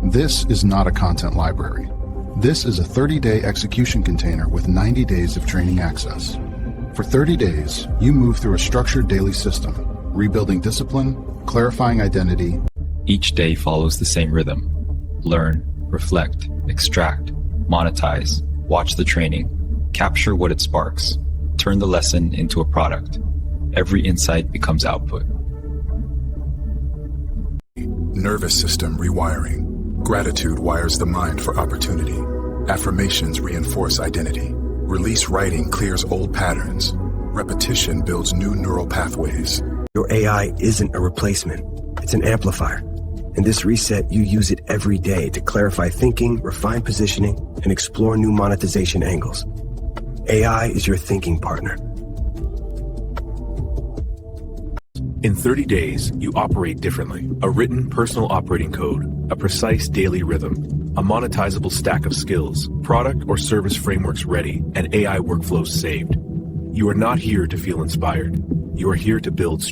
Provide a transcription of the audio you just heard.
This is not a content library. This is a 30-day execution container with 90 days of training access. For 30 days, you move through a structured daily system, rebuilding discipline, clarifying identity. Each day follows the same rhythm. Learn, reflect, extract, monetize, watch the training, capture what it sparks, turn the lesson into a product. Every insight becomes output. Nervous system rewiring. Gratitude wires the mind for opportunity. Affirmations reinforce identity. Release writing clears old patterns. Repetition builds new neural pathways. Your AI isn't a replacement. It's an amplifier. In this reset, you use it every day to clarify thinking, refine positioning, and explore new monetization angles. AI is your thinking partner. In 30 days, you operate differently. A written personal operating code, a precise daily rhythm, a monetizable stack of skills, product or service frameworks ready, and AI workflows saved. You are not here to feel inspired. You are here to build